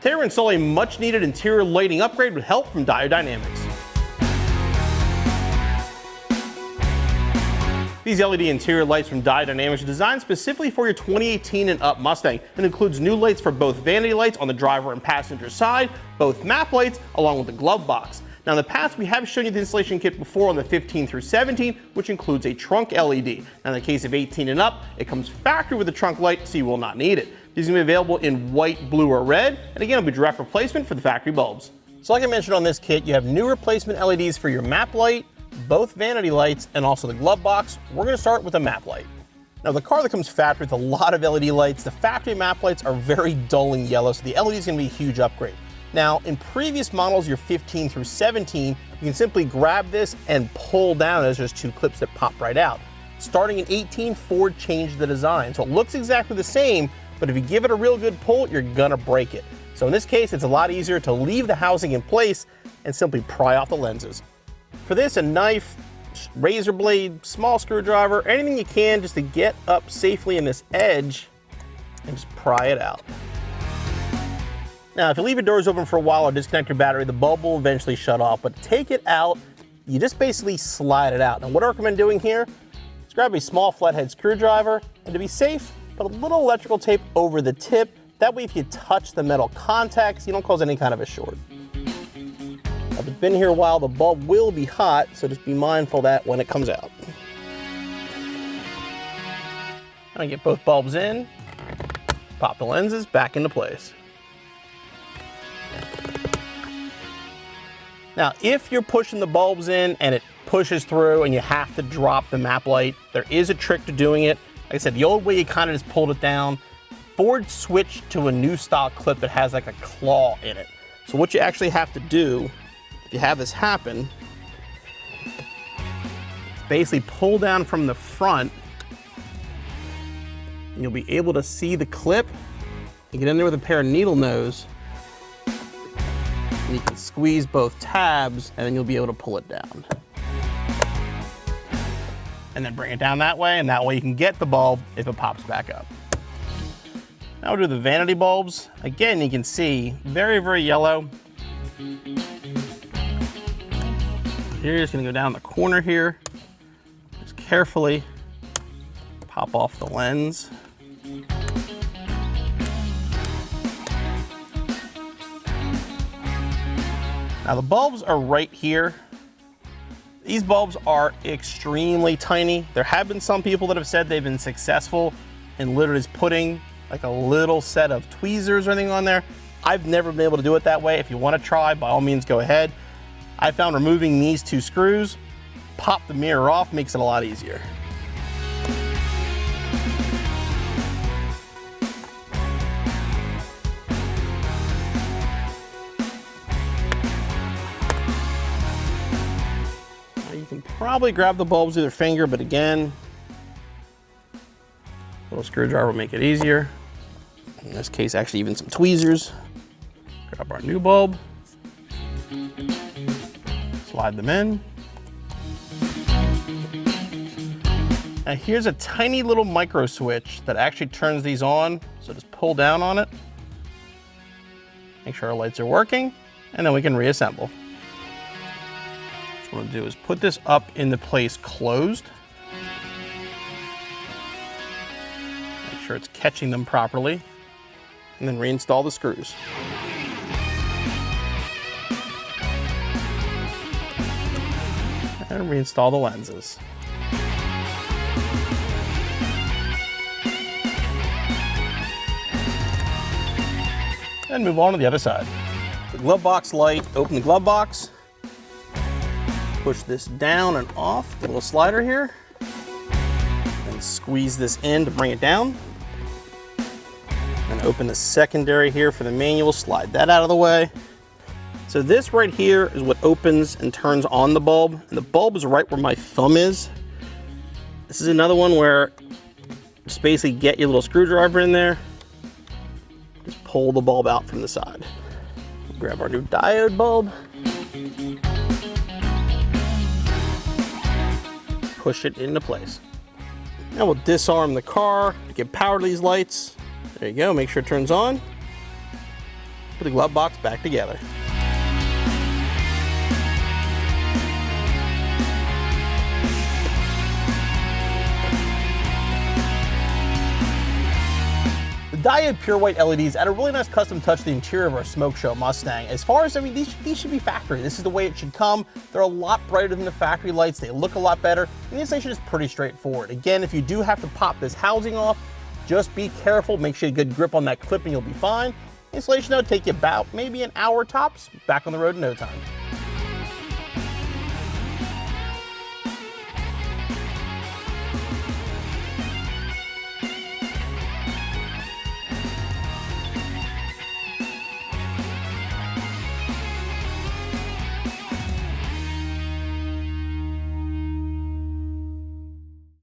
Today we're installing a much needed interior lighting upgrade with help from Diode Dynamics. These LED interior lights from Diode Dynamics are designed specifically for your 2018 and up Mustang and includes new lights for both vanity lights on the driver and passenger side, both map lights, along with the glove box. Now in the past, we have shown you the installation kit before on the 15 through 17, which includes a trunk LED. Now in the case of 18 and up, it comes factory with a trunk light, so you will not need it. These are going to be available in white, blue, or red, and again, it'll be direct replacement for the factory bulbs. So like I mentioned on this kit, you have new replacement LEDs for your map light, both vanity lights, and also the glove box. We're going to start with a map light. Now the car that comes factory with a lot of LED lights, the factory map lights are very dull and yellow, so the LED is going to be a huge upgrade. Now in previous models, your 15 through 17, you can simply grab this and pull down. There's just two clips that pop right out. Starting in 18, Ford changed the design, so it looks exactly the same, but if you give it a real good pull, you're gonna break it. So in this case, it's a lot easier to leave the housing in place and simply pry off the lenses. For this, a knife, razor blade, small screwdriver, anything you can just to get up safely in this edge and just pry it out. Now, if you leave your doors open for a while or disconnect your battery, the bulb will eventually shut off, but to take it out, you just basically slide it out. Now, what I recommend doing here is grab a small flathead screwdriver, and to be safe, put a little electrical tape over the tip. That way, if you touch the metal contacts, you don't cause any kind of a short. If it's been here a while, the bulb will be hot, so just be mindful of that when it comes out. And I get both bulbs in, pop the lenses back into place. Now, if you're pushing the bulbs in and it pushes through and you have to drop the map light, there is a trick to doing it. Like I said, the old way you kind of just pulled it down. Ford switched to a new style clip that has like a claw in it. So what you actually have to do, if you have this happen, is basically pull down from the front and you'll be able to see the clip. You get in there with a pair of needle nose and you can squeeze both tabs and then you'll be able to pull it down. And then bring it down that way, and that way you can get the bulb if it pops back up. Now we'll do the vanity bulbs. Again, you can see very, very yellow. You're just gonna go down the corner here. Just carefully pop off the lens. Now the bulbs are right here. These bulbs are extremely tiny. There have been some people that have said they've been successful in literally just putting like a little set of tweezers or anything on there. I've never been able to do it that way. If you want to try, by all means, go ahead. I found removing these two screws, pop the mirror off, makes it a lot easier. You can probably grab the bulbs with your finger, but again, a little screwdriver will make it easier. In this case, actually even some tweezers. Grab our new bulb, slide them in. Now here's a tiny little micro switch that actually turns these on. So just pull down on it, make sure our lights are working, and then we can reassemble. What we'll do is put this up into place closed. Make sure it's catching them properly, and then reinstall the screws. And reinstall the lenses. And move on to the other side. The glove box light, open the glove box. Push this down and off, the little slider here, and squeeze this in to bring it down. And open the secondary here for the manual, slide that out of the way. So this right here is what opens and turns on the bulb, and the bulb is right where my thumb is. This is another one where just basically get your little screwdriver in there, just pull the bulb out from the side. Grab our new diode bulb. Push it into place. Now we'll disarm the car to give power to these lights. There you go, make sure it turns on. put the glove box back together. The Diode Pure White LEDs add a really nice custom touch to the interior of our Smoke Show Mustang. As far as, these should be factory. This is the way it should come. They're a lot brighter than the factory lights. They look a lot better. And the installation is pretty straightforward. Again, if you do have to pop this housing off, just be careful. Make sure you get a good grip on that clip and you'll be fine. Installation will take you about maybe an hour tops. Back on the road in no time.